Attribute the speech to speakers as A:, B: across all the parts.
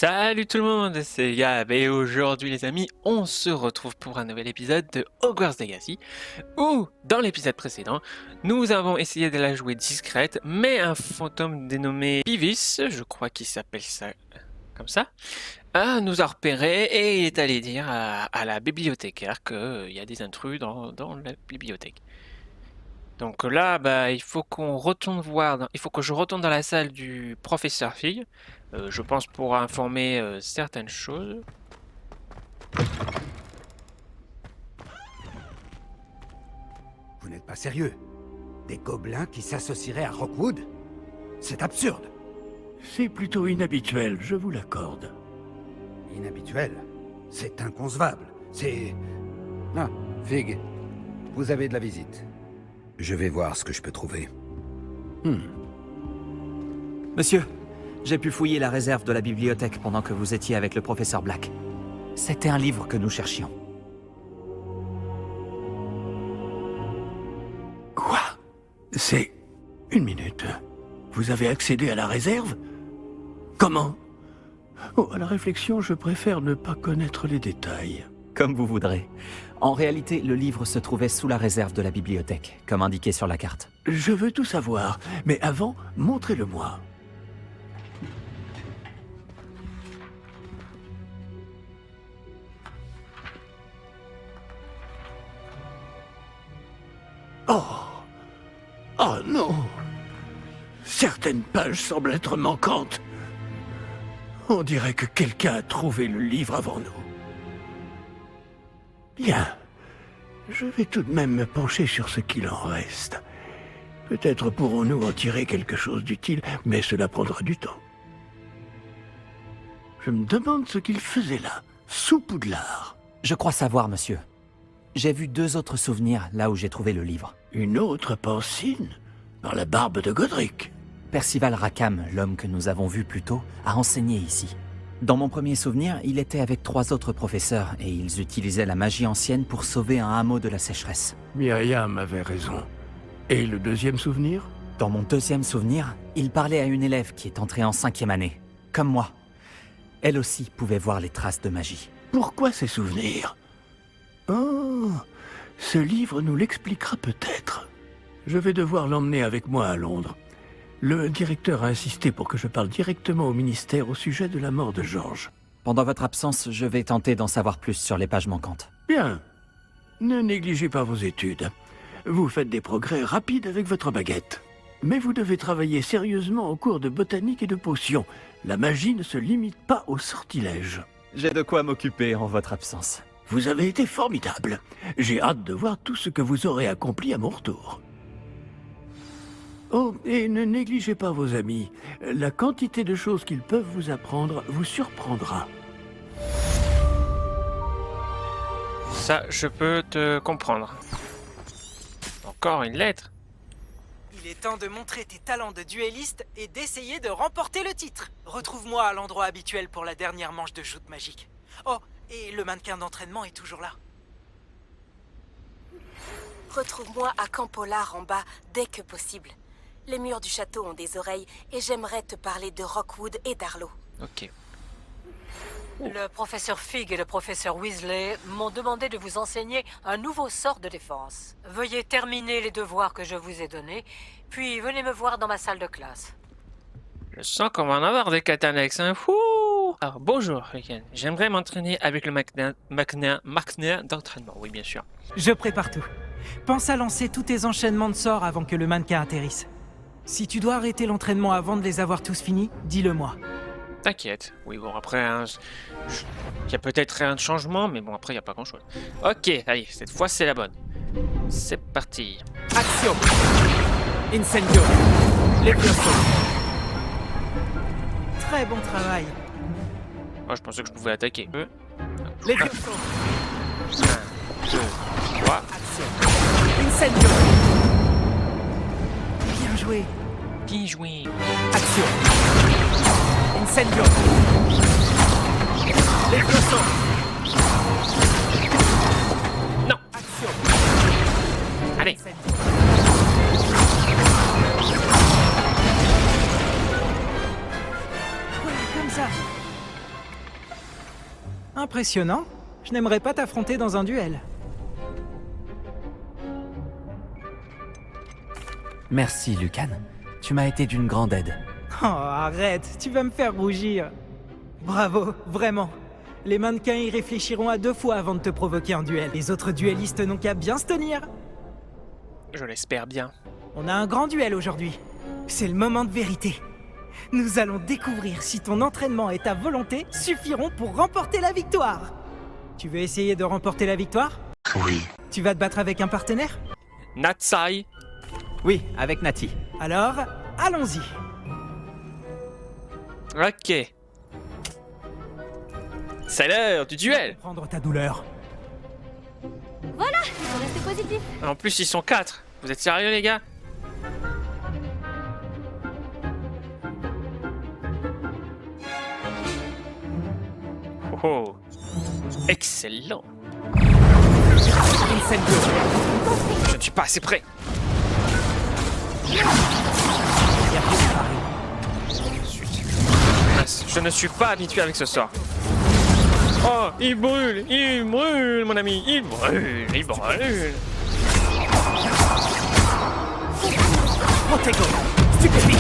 A: Salut tout le monde, c'est Gab et aujourd'hui les amis, on se retrouve pour un nouvel épisode de Hogwarts Legacy où, dans l'épisode précédent, nous avons essayé de la jouer discrète, mais un fantôme dénommé Beavis, je crois qu'il s'appelle ça comme ça, nous a repéré et il est allé dire à la bibliothécaire qu'il y a des intrus dans la bibliothèque. Donc là, il faut qu'on retourne voir, il faut que je retourne dans la salle du professeur Fig, je pense pour informer certaines choses.
B: Vous n'êtes pas sérieux? Des gobelins qui s'associeraient à Rockwood? C'est absurde!
C: C'est plutôt inhabituel, je vous l'accorde.
B: Inhabituel. C'est inconcevable. C'est... Ah, Fig, vous avez de la visite. Je vais voir ce que je peux trouver.
D: Monsieur, j'ai pu fouiller la réserve de la bibliothèque pendant que vous étiez avec le professeur Black. C'était un livre que nous cherchions.
C: Quoi? C'est... Une minute. Vous avez accédé à la réserve? Comment? Oh, à la réflexion, je préfère ne pas connaître les détails.
D: Comme vous voudrez. En réalité, le livre se trouvait sous la réserve de la bibliothèque, comme indiqué sur la carte.
C: Je veux tout savoir, mais avant, montrez-le-moi. Oh! Oh non! Certaines pages semblent être manquantes. On dirait que quelqu'un a trouvé le livre avant nous. Bien. Je vais tout de même me pencher sur ce qu'il en reste. Peut-être pourrons-nous en tirer quelque chose d'utile, mais cela prendra du temps. Je me demande ce qu'il faisait là, sous Poudlard.
D: Je crois savoir, monsieur. J'ai vu 2 autres souvenirs là où j'ai trouvé le livre.
C: Une autre Pancine? Par la barbe de Godric.
D: Percival Rackham, l'homme que nous avons vu plus tôt, a enseigné ici. Dans mon premier souvenir, il était avec 3 autres professeurs et ils utilisaient la magie ancienne pour sauver un hameau de la sécheresse.
C: Myriam avait raison. Et le deuxième souvenir?
D: Dans mon deuxième souvenir, il parlait à une élève qui est entrée en 5e année, comme moi. Elle aussi pouvait voir les traces de magie.
C: Pourquoi ces souvenirs? Oh, ce livre nous l'expliquera peut-être. Je vais devoir l'emmener avec moi à Londres. Le directeur a insisté pour que je parle directement au ministère au sujet de la mort de Georges.
D: Pendant votre absence, je vais tenter d'en savoir plus sur les pages manquantes.
C: Bien. Ne négligez pas vos études. Vous faites des progrès rapides avec votre baguette. Mais vous devez travailler sérieusement au cours de botanique et de potions. La magie ne se limite pas au sortilège.
D: J'ai de quoi m'occuper en votre absence.
C: Vous avez été formidable. J'ai hâte de voir tout ce que vous aurez accompli à mon retour. Oh, et ne négligez pas vos amis. La quantité de choses qu'ils peuvent vous apprendre vous surprendra.
A: Ça, je peux te comprendre. Encore une lettre.
E: Il est temps de montrer tes talents de duelliste et d'essayer de remporter le titre. Retrouve-moi à l'endroit habituel pour la dernière manche de joute magique. Oh, et le mannequin d'entraînement est toujours là.
F: Retrouve-moi à Camp Pollard en bas, dès que possible. Les murs du château ont des oreilles et j'aimerais te parler de Rockwood et d'Arlo.
A: Ok.
G: Le professeur Fig et le professeur Weasley m'ont demandé de vous enseigner un nouveau sort de défense. Veuillez terminer les devoirs que je vous ai donnés, puis venez me voir dans ma salle de classe.
A: Je sens qu'on va en avoir des catannexes, hein. Fouh. Alors, bonjour, Riken. J'aimerais m'entraîner avec le McNair d'entraînement, oui, bien sûr.
H: Je prépare tout. Pense à lancer tous tes enchaînements de sorts avant que le mannequin atterrisse. Si tu dois arrêter l'entraînement avant de les avoir tous finis, dis-le-moi.
A: T'inquiète. Oui, bon, après, il y a peut-être un changement, mais bon, après, il n'y a pas grand-chose. Ok, allez, cette fois, c'est la bonne. C'est parti.
H: Action! Incendio! Levioso! Très bon travail.
A: Oh, je pensais que je pouvais attaquer.
H: Levioso!
A: 1, 2, 3.
H: Incendio! Bien joué.
A: Bien joué.
H: Action! Incendio! Levioso!
A: Non.
H: Action!
A: Allez.
H: Incendio! Voilà, comme ça. Impressionnant. Je n'aimerais pas t'affronter dans un duel.
D: Merci, Lucan. Tu m'as été d'une grande aide.
H: Oh, arrête, tu vas me faire rougir. Bravo, vraiment. Les mannequins y réfléchiront à 2 fois avant de te provoquer en duel. Les autres duellistes n'ont qu'à bien se tenir.
A: Je l'espère bien.
H: On a un grand duel aujourd'hui. C'est le moment de vérité. Nous allons découvrir si ton entraînement et ta volonté suffiront pour remporter la victoire. Tu veux essayer de remporter la victoire?
C: Oui.
H: Tu vas te battre avec un partenaire?
A: Natsai.
D: Oui, avec Nati.
H: Alors, allons-y.
A: Ok. C'est l'heure du duel.
H: Prendre ta douleur.
I: Faut rester positif.
A: En plus, ils sont 4. Vous êtes sérieux, les gars? Oh oh. Excellent. Je ne suis pas assez prêt. Mince, je ne suis pas habitué avec ce sort. Oh, il brûle, mon ami, il brûle.
H: Protego, stupéfie.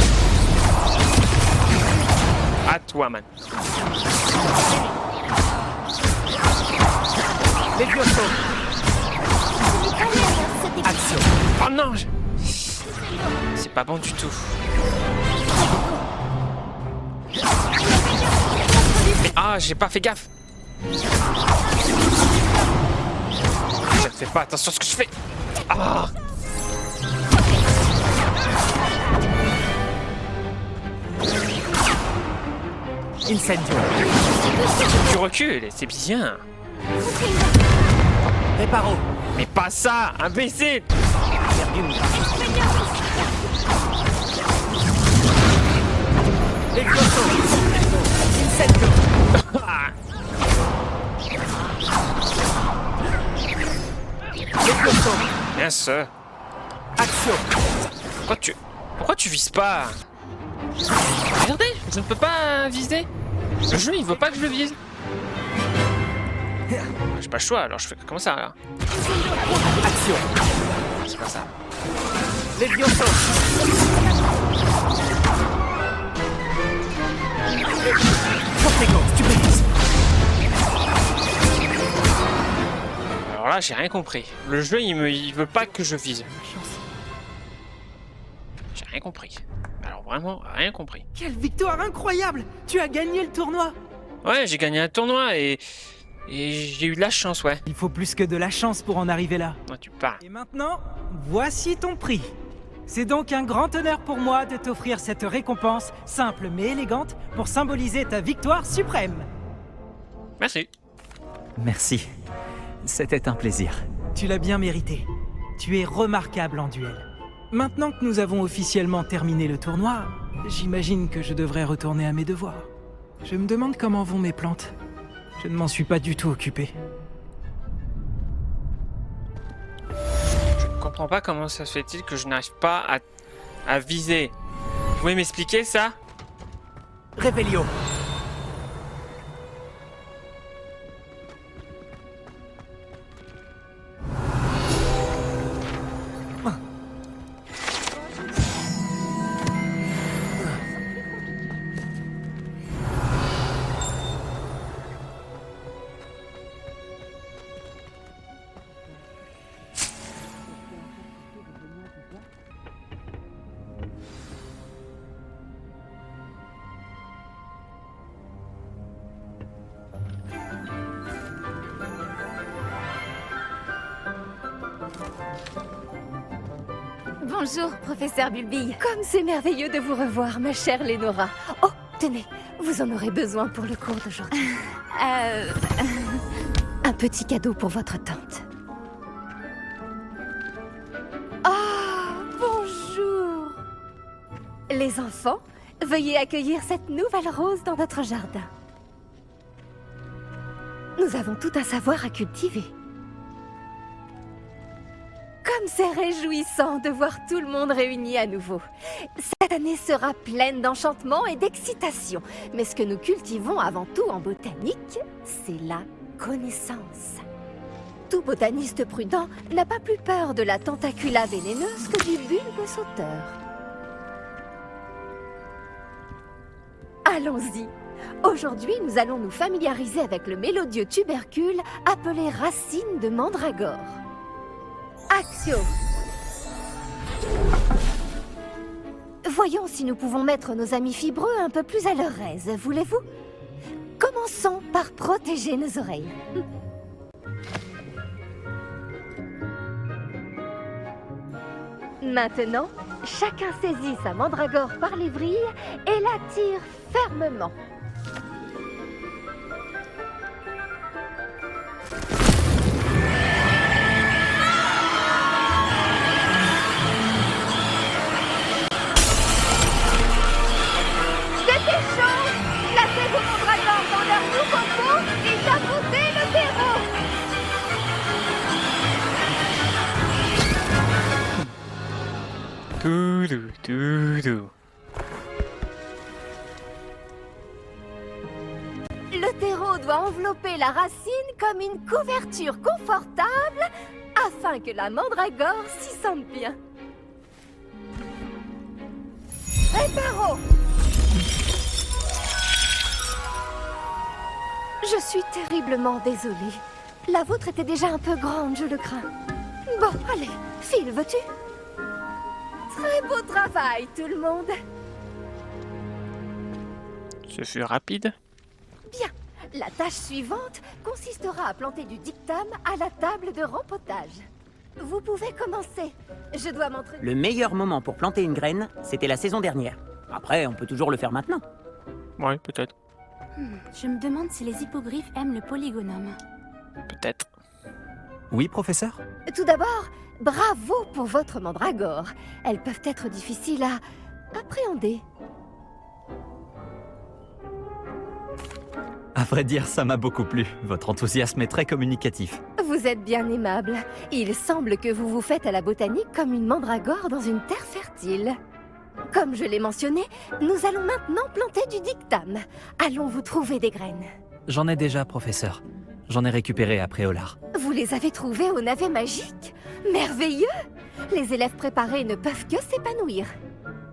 A: À toi, man.
H: Levioso.
I: Action.
A: Oh non, c'est pas bon du tout. Mais ah, j'ai pas fait gaffe. Je ne fais pas attention à ce que je fais. Ah.
H: Incendio.
A: Tu recules, c'est bien.
H: Reparo.
A: Mais pas ça, imbécile.
H: Levioso. Incendio. Levioso.
A: Bien sûr.
H: Action.
A: Pourquoi tu vises pas? Regardez, je ne peux pas viser. Le jeu, il veut pas que je le vise. J'ai pas le choix, alors je fais comment ça là?
H: Action.
A: C'est pas ça.
H: Levioso. Protego, stupéfie.
A: Alors là, j'ai rien compris. Le jeu, il veut pas que je vise. J'ai rien compris. Alors vraiment, rien compris.
H: Quelle victoire incroyable! Tu as gagné le tournoi!
A: Ouais, j'ai gagné un tournoi et j'ai eu de la chance, ouais.
H: Il faut plus que de la chance pour en arriver là.
A: Non, tu parles.
H: Et maintenant, voici ton prix. C'est donc un grand honneur pour moi de t'offrir cette récompense simple mais élégante pour symboliser ta victoire suprême.
A: Merci.
D: Merci. C'était un plaisir.
H: Tu l'as bien mérité. Tu es remarquable en duel. Maintenant que nous avons officiellement terminé le tournoi, j'imagine que je devrais retourner à mes devoirs. Je me demande comment vont mes plantes. Je ne m'en suis pas du tout occupé.
A: Je ne comprends pas comment ça se fait-il que je n'arrive pas à viser. Vous pouvez m'expliquer ça?
H: Revelio.
I: Bonjour, professeur Bulbille. Comme c'est merveilleux de vous revoir, ma chère Lénora. Oh, tenez, vous en aurez besoin pour le cours d'aujourd'hui. Un petit cadeau pour votre tante. Oh, bonjour. Les enfants, veuillez accueillir cette nouvelle rose dans notre jardin. Nous avons tout un savoir à cultiver. Comme c'est réjouissant de voir tout le monde réuni à nouveau. Cette année sera pleine d'enchantement et d'excitation. Mais ce que nous cultivons avant tout en botanique, c'est la connaissance. Tout botaniste prudent n'a pas plus peur de la tentacula vénéneuse que du bulbe sauteur. Allons-y. Aujourd'hui, nous allons nous familiariser avec le mélodieux tubercule appelé racine de mandragore. Action! Voyons si nous pouvons mettre nos amis fibreux un peu plus à leur aise, voulez-vous? Commençons par protéger nos oreilles. Maintenant, chacun saisit sa mandragore par les vrilles et la tire fermement. C'était chaud! Placez vos mandragores dans leur nouveau pot et savourez le terreau!
A: Doudou, doudou.
I: Le terreau doit envelopper la racine comme une couverture confortable afin que la mandragore s'y sente bien. Réparo! Je suis terriblement désolée. La vôtre était déjà un peu grande, je le crains. Bon, allez, Phil, veux-tu? Très beau travail, tout le monde.
A: Ce fut rapide.
I: Bien. La tâche suivante consistera à planter du dictame à la table de rempotage. Vous pouvez commencer. Je dois m'entraîner.
J: Le meilleur moment pour planter une graine, c'était la saison dernière. Après, on peut toujours le faire maintenant.
A: Ouais, peut-être.
K: Je me demande si les hippogriffes aiment le polygonome.
A: Peut-être.
D: Oui, professeur?
I: Tout d'abord, bravo pour votre mandragore. Elles peuvent être difficiles à appréhender.
D: À vrai dire, ça m'a beaucoup plu. Votre enthousiasme est très communicatif.
I: Vous êtes bien aimable. Il semble que vous vous faites à la botanique comme une mandragore dans une terre fertile. Comme je l'ai mentionné, nous allons maintenant planter du dictame. Allons-vous trouver des graines?
D: J'en ai déjà, professeur. J'en ai récupéré après Olar.
I: Vous les avez trouvées au navet magique? Merveilleux! Les élèves préparés ne peuvent que s'épanouir.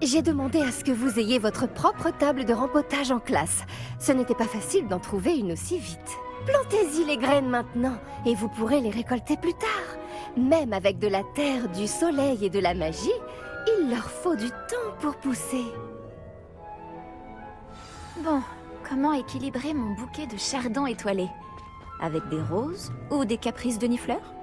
I: J'ai demandé à ce que vous ayez votre propre table de rempotage en classe. Ce n'était pas facile d'en trouver une aussi vite. Plantez-y les graines maintenant, et vous pourrez les récolter plus tard. Même avec de la terre, du soleil et de la magie, il leur faut du temps pour pousser.
K: Bon, comment équilibrer mon bouquet de chardons étoilés? Avec des roses ou des caprices de nifleurs?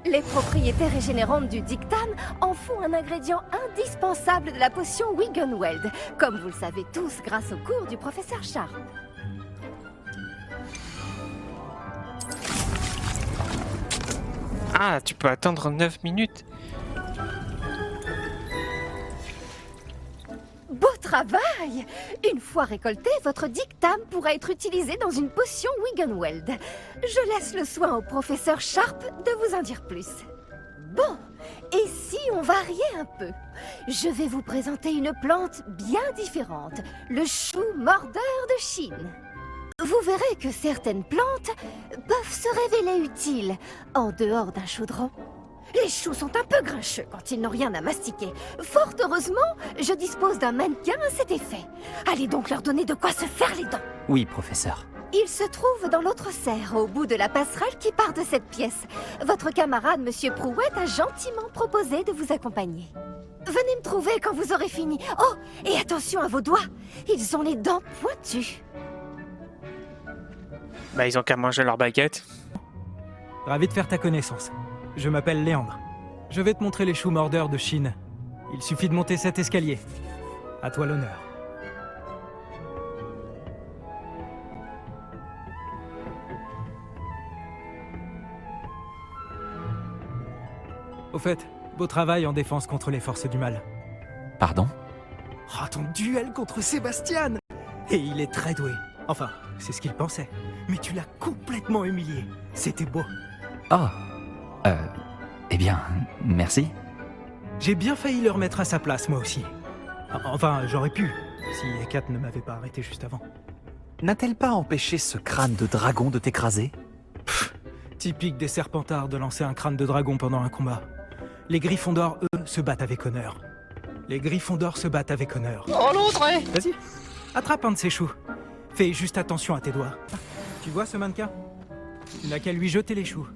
I: Les propriétés régénérantes du dictame en font un ingrédient indispensable de la potion Wiggenweld, comme vous le savez tous grâce au cours du professeur Sharp.
A: Ah, tu peux attendre 9 minutes.
I: Beau travail! Une fois récolté, votre dictame pourra être utilisé dans une potion Wiggenweld. Je laisse le soin au professeur Sharp de vous en dire plus. Bon, et si on variait un peu? Je vais vous présenter une plante bien différente, le chou mordeur de Chine. Vous verrez que certaines plantes peuvent se révéler utiles en dehors d'un chaudron. Les choux sont un peu grincheux quand ils n'ont rien à mastiquer. Fort heureusement, je dispose d'un mannequin à cet effet. Allez donc leur donner de quoi se faire les dents.
D: Oui, professeur.
I: Il se trouve dans l'autre serre, au bout de la passerelle qui part de cette pièce. Votre camarade, Monsieur Prouette, a gentiment proposé de vous accompagner. Venez me trouver quand vous aurez fini. Oh, et attention à vos doigts. Ils ont les dents pointues.
A: Bah, ils ont qu'à manger leur baguette.
H: Ravi de faire ta connaissance. Je m'appelle Léandre. Je vais te montrer les choux mordeurs de Chine. Il suffit de monter cet escalier. À toi l'honneur. Au fait, beau travail en défense contre les forces du mal.
D: Pardon?
H: Oh, ton duel contre Sébastien! Et il est très doué. Enfin, c'est ce qu'il pensait. Mais tu l'as complètement humilié. C'était beau.
D: Oh. Eh bien, merci.
H: J'ai bien failli le remettre à sa place, moi aussi. Enfin, j'aurais pu, si Hécate ne m'avait pas arrêté juste avant.
D: N'a-t-elle pas empêché ce crâne de dragon de t'écraser?
H: Typique des Serpentards de lancer un crâne de dragon pendant un combat. Les Gryffondors, eux, se battent avec honneur. Les Gryffondors se battent avec honneur.
A: Oh l'autre, ouais.
H: Vas-y, attrape un de ces choux. Fais juste attention à tes doigts. Tu vois ce mannequin? Tu n'as qu'à lui jeter les choux.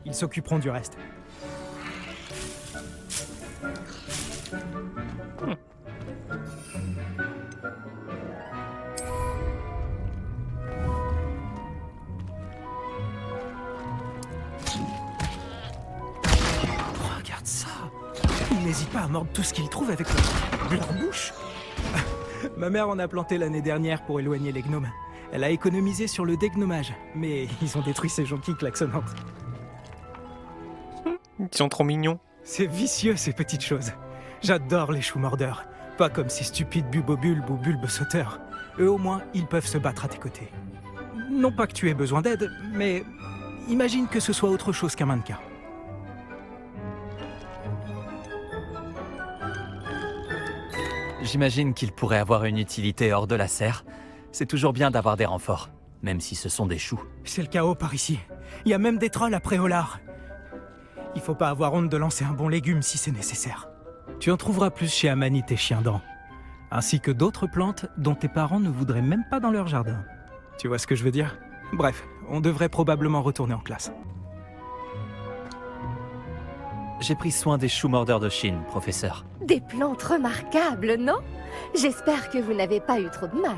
H: Ils s'occuperont du reste. Regarde ça. Ils n'hésitent pas à mordre tout ce qu'ils trouvent avec leur bouche. Ma mère en a planté l'année dernière pour éloigner les gnomes. Elle a économisé sur le dégnomage, mais ils ont détruit ces jonquilles klaxonnantes.
A: Ils sont trop mignons.
H: C'est vicieux ces petites choses. J'adore les choux mordeurs. Pas comme ces stupides bubobulbes ou bulbes sauteurs. Eux au moins, ils peuvent se battre à tes côtés. Non pas que tu aies besoin d'aide, mais imagine que ce soit autre chose qu'un mannequin.
D: J'imagine qu'il pourrait avoir une utilité hors de la serre. C'est toujours bien d'avoir des renforts, même si ce sont des choux.
H: C'est le chaos par ici. Il y a même des trolls à Préolard. Il faut pas avoir honte de lancer un bon légume si c'est nécessaire. Tu en trouveras plus chez Amanite et Chiendent, ainsi que d'autres plantes dont tes parents ne voudraient même pas dans leur jardin. Tu vois ce que je veux dire? Bref, on devrait probablement retourner en classe.
D: J'ai pris soin des choux mordeurs de Chine, professeur.
I: Des plantes remarquables, non? J'espère que vous n'avez pas eu trop de mal.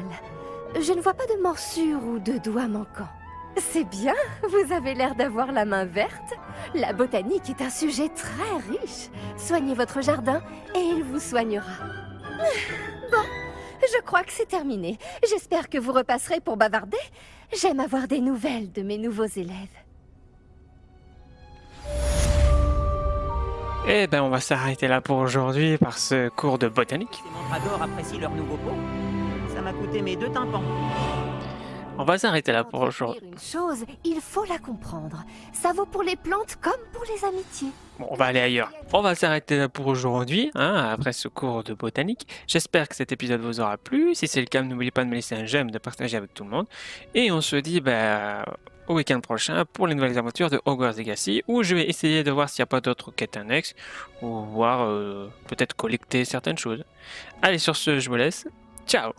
I: Je ne vois pas de morsures ou de doigts manquants. C'est bien, vous avez l'air d'avoir la main verte. La botanique est un sujet très riche. Soignez votre jardin et il vous soignera. Bon, je crois que c'est terminé. J'espère que vous repasserez pour bavarder. J'aime avoir des nouvelles de mes nouveaux élèves.
A: Eh ben, on va s'arrêter là pour aujourd'hui par ce cours de botanique.
J: Ces Montradors apprécient leur nouveau pot. Ça m'a coûté mes 2 tympans.
A: On va s'arrêter là pour aujourd'hui.
I: Une chose, il faut la comprendre. Ça vaut pour les plantes comme pour les amitiés.
A: Bon, on va aller ailleurs. On va s'arrêter là pour aujourd'hui, après ce cours de botanique. J'espère que cet épisode vous aura plu. Si c'est le cas, n'oubliez pas de me laisser un j'aime, de partager avec tout le monde. Et on se dit au week-end prochain pour les nouvelles aventures de Hogwarts Legacy, où je vais essayer de voir s'il n'y a pas d'autres quêtes annexes, ou voir peut-être collecter certaines choses. Allez, sur ce, je vous laisse. Ciao!